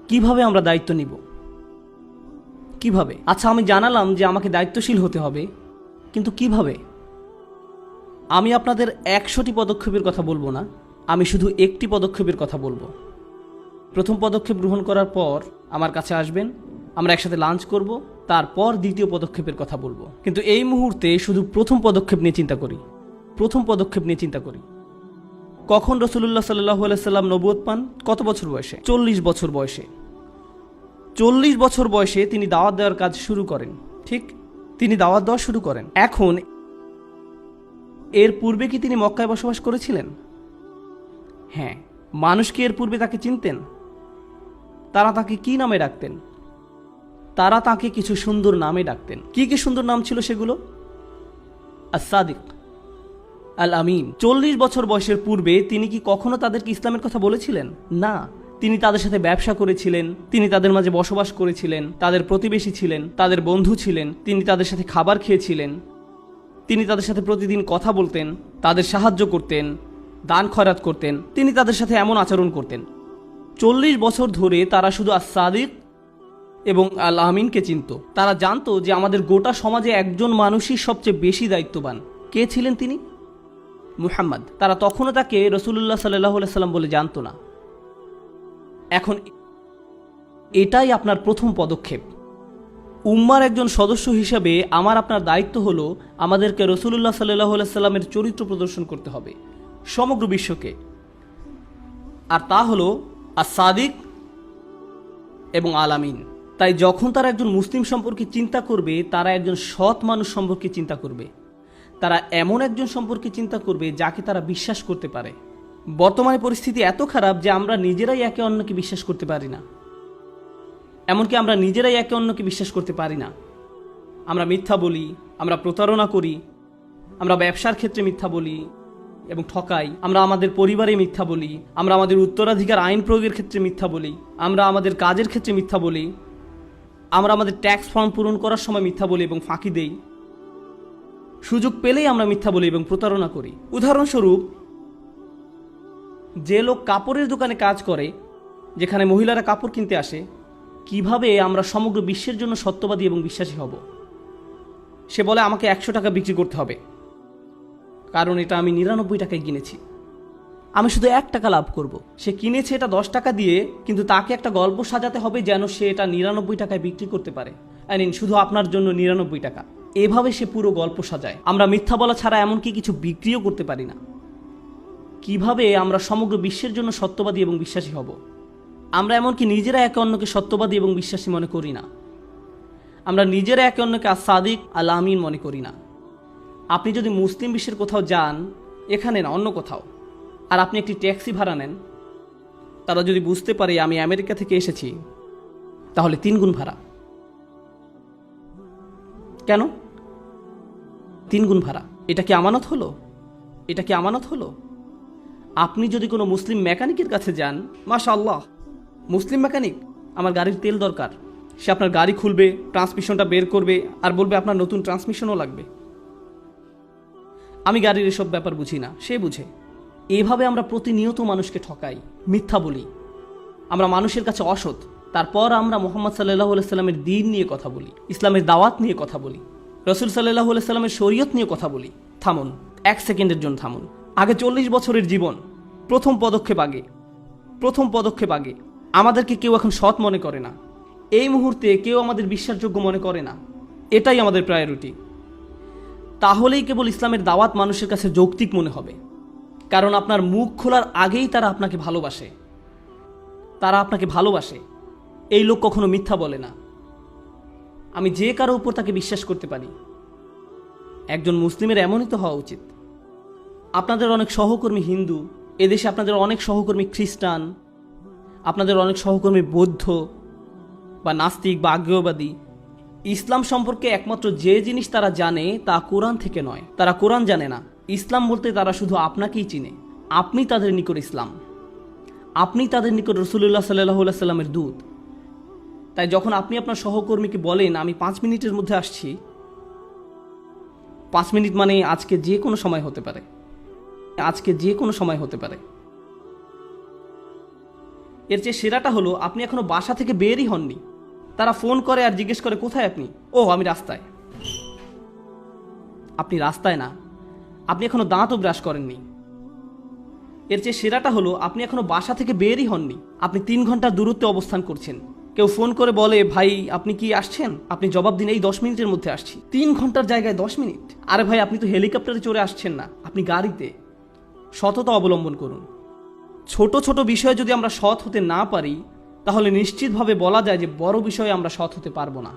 কিভাবে আমরা দায়িত্ব নিব? কিভাবে? আচ্ছা, আমি জানালাম যে আমাকে দায়িত্বশীল হতে হবে, কিন্তু কিভাবে? আমি আপনাদের 100টি পদক্ষেপের কথা বলবো না, আমি শুধু একটি পদক্ষেপের কথা বলবো। প্রথম পদক্ষেপ গ্রহণ করার পর আমার কাছে আসবেন, আমরা একসাথে লাঞ্চ করব, তারপর দ্বিতীয় পদক্ষেপের কথা বলবো। কিন্তু এই মুহূর্তে শুধু প্রথম পদক্ষেপ নিয়ে চিন্তা করি। প্রথম পদক্ষেপ নিয়ে চিন্তা করি। কখন রাসূলুল্লাহ সাল্লাল্লাহু আলাইহি সাল্লাম নবুয়ত পান? কত বছর বয়সে? 40 বছর বয়সে। 40 বছর বয়সে তিনি দাওয়াত দেওয়ার কাজ শুরু করেন। ঠিক, তিনি দাওয়াত দেওয়া শুরু করেন। এখন এর পূর্বে কি তিনি মক্কায় বসবাস করেছিলেন? হ্যাঁ। মানুষ কি এর পূর্বে তাকে চিনতেন? তারা তাকে কি নামে ডাকতেন? তারা তাকে কিছু সুন্দর নামে ডাকতেন। কি কি সুন্দর নাম ছিল সেগুলো? আস-সাদিক, আল আমিন। 40 বছর বয়সের পূর্বে তিনি কি কখনো তাদেরকে ইসলামের কথা বলেছিলেন? না। তিনি তাদের সাথে ব্যবসা করেছিলেন, তিনি তাদের মাঝে বসবাস করেছিলেন, তাদের প্রতিবেশী ছিলেন, তাদের বন্ধু ছিলেন, তিনি তাদের সাথে খাবার খেয়েছিলেন, তিনি তাদের সাথে প্রতিদিন কথা বলতেন, তাদের সাহায্য করতেন, দান খয়রাত করতেন, তিনি তাদের সাথে এমন আচরণ করতেন। 40 বছর ধরে তারা শুধু আস-সাদিক এবং আল আমিনকে চিনত। তারা জানতো যে আমাদের গোটা সমাজে একজন মানুষই সবচেয়ে বেশি দায়িত্ববান। কে ছিলেন তিনি? মুহাম্মদ। তারা তখনও তাকে রাসূলুল্লাহ সাল্লাল্লাহু আলাইহি সাল্লাম বলে জানতো না। এখন এটাই আপনার প্রথম পদক্ষেপ। উম্মার একজন সদস্য হিসেবে আমার আপনার দায়িত্ব হলো আমাদেরকে রাসূলুল্লাহ সাল্লাল্লাহু আলাইহি সাল্লামের চরিত্র প্রদর্শন করতে হবে সমগ্র বিশ্বকে। আর তা হলো আস-সাদিক এবং আল আমিন। তাই যখন তারা একজন মুসলিম সম্পর্কে চিন্তা করবে, তারা একজন সৎ মানুষ সম্পর্কে চিন্তা করবে। তারা এমন একজন সম্পর্কে চিন্তা করবে যাকে তারা বিশ্বাস করতে পারে। বর্তমানে পরিস্থিতি এত খারাপ যে আমরা নিজেরাই একে অন্যকে বিশ্বাস করতে পারি না। এমনকি আমরা নিজেরাই একে অন্যকে বিশ্বাস করতে পারি না। আমরা মিথ্যা বলি, আমরা প্রতারণা করি, আমরা ব্যবসার ক্ষেত্রে মিথ্যা বলি এবং ঠকাই, আমরা আমাদের পরিবারে মিথ্যা বলি, আমরা আমাদের উত্তরাধিকার আইন প্রয়োগের ক্ষেত্রে মিথ্যা বলি, আমরা আমাদের কাজের ক্ষেত্রে মিথ্যা বলি, আমরা আমাদের ট্যাক্স ফর্ম পূরণ করার সময় মিথ্যা বলি এবং ফাঁকি দেই। সুযোগ পেলেই আমরা মিথ্যা বলি এবং প্রতারণা করি। উদাহরণস্বরূপ, যে লোক কাপড়ের দোকানে কাজ করে, যেখানে মহিলারা কাপড় কিনতে আসে, কিভাবে আমরা সমগ্র বিশ্বের জন্য সত্যবাদী এবং বিশ্বাসী হব? সে বলে আমাকে 100 টাকা বিক্রি করতে হবে, কারণ এটা আমি 99 টাকায় কিনেছি, আমি শুধু 1 টাকা লাভ করব। সে কিনেছে এটা 10 টাকা দিয়ে, কিন্তু তাকে একটা গল্প সাজাতে হবে যেন সে এটা 99 টাকায় বিক্রি করতে পারে। শুধু আপনার জন্য 99 টাকা। এভাবে সে পুরো গল্প সাজায়। আমরা মিথ্যা বলা ছাড়া এমনকি কিছু বিক্রিও করতে পারি না। কিভাবে আমরা সমগ্র বিশ্বের জন্য সত্যবাদী এবং বিশ্বাসী হব? আমরা এমনকি নিজেরা একে অন্যকে সত্যবাদী এবং বিশ্বাসী মনে করি না। আমরা নিজেরা একে অন্যকে আস-সাদিক আল আমিন মনে করি না। আপনি যদি মুসলিম বিশ্বের কোথাও যান, এখানে না অন্য কোথাও, আর আপনি একটি ট্যাক্সি ভাড়া নেন, তারা যদি বুঝতে পারে আমি আমেরিকা থেকে এসেছি, তাহলে 3 গুণ ভাড়া। কেন 3 গুণ ভাড়া? এটা কি আমানত হলো? এটা কি আমানত হলো? আপনি যদি কোনো মুসলিম মেকানিকের কাছে যান, মাশাআল্লাহ, মুসলিম মেকানিক, আমার গাড়ির তেল দরকার, সে আপনার গাড়ি খুলবে, ট্রান্সমিশনটা বের করবে আর বলবে আপনার নতুন ট্রান্সমিশনও লাগবে। আমি গাড়ির এসব ব্যাপার বুঝি না, সে বুঝে। এভাবে আমরা প্রতিনিয়ত মানুষকে ঠকাই, মিথ্যা বলি, আমরা মানুষের কাছে অসৎ। তারপর আমরা মুহাম্মদ সাল্লাল্লাহু আলাইহি সাল্লামের দ্বীন নিয়ে কথা বলি, ইসলামের দাওয়াত নিয়ে কথা বলি, রাসূল সাল্লাল্লাহু আলাইহি সাল্লামের শরীয়ত নিয়ে কথা বলি। থামুন, 1 সেকেন্ডের জন্য থামুন। আগে 40 বছরের জীবন, প্রথম পদক্ষেপ আগে আমাদেরকে কেউ এখন সৎ মনে করে না। এই মুহূর্তে কেউ আমাদের বিশ্বাসযোগ্য মনে করে না। এটাই আমাদের প্রায়োরিটি। তাহলেই কেবল ইসলামের দাওয়াত মানুষের কাছে যৌক্তিক মনে হবে। কারণ আপনার মুখ খোলার আগেই তারা আপনাকে ভালোবাসে। এই লোক কখনো মিথ্যা বলে না। আমি যে কারো উপর তাকে বিশ্বাস করতে পারি। একজন মুসলিমের এমনই তো হওয়া উচিত। আপনাদের অনেক সহকর্মী হিন্দু, এদেশে আপনাদের অনেক সহকর্মী খ্রিস্টান, আপনাদের অনেক সহকর্মী বৌদ্ধ বা নাস্তিক বা আজ্ঞেয়বাদী। ইসলাম সম্পর্কে একমাত্র যে জিনিস তারা জানে তা কোরআন থেকে নয়। তারা কোরআন জানে না। ইসলাম বলতে তারা শুধু আপনাকেই চিনে। আপনি তাদের নিকট ইসলাম, আপনি তাদের নিকট রাসূলুল্লাহ সাল্লাল্লাহু আলাইহি সাল্লামের দূত। তাই যখন আপনি আপনার সহকর্মীকে বলেন আমি 5 মিনিটের মধ্যে আসছি, 5 মিনিট মানে আজকে যে কোনো সময় হতে পারে, এর চেয়ে সেরাটা হলো আপনি এখনো বাসা থেকে বেরই হননি, তারা ফোন করে আর জিজ্ঞেস করে কোথায় আপনি। ও আমি রাস্তায়। আপনি রাস্তায় না, আপনি এখনো দাঁতও ব্রাশ করেননি। এর চেয়ে সেরাটা হলো আপনি এখনো বাসা থেকে বেরই হননি, আপনি 3 ঘন্টার দূরত্বে অবস্থান করছেন। কেউ ফোন করে বলে ভাই আপনি কি আসছেন, আপনি জবাব দিন এই 10 মিনিটের মধ্যে আসছি। 3 ঘন্টার জায়গায় 10 মিনিট। আরে ভাই আপনি তো হেলিকপ্টারে চড়ে আসছেন না, আপনি গাড়িতে। সততা অবলম্বন করুন। ছোট ছোট বিষয়ে যদি আমরা সৎ হতে না পারি, তাহলে নিশ্চিতভাবে বলা যায় যে বড় বিষয়ে আমরা সৎ হতে পারবো না।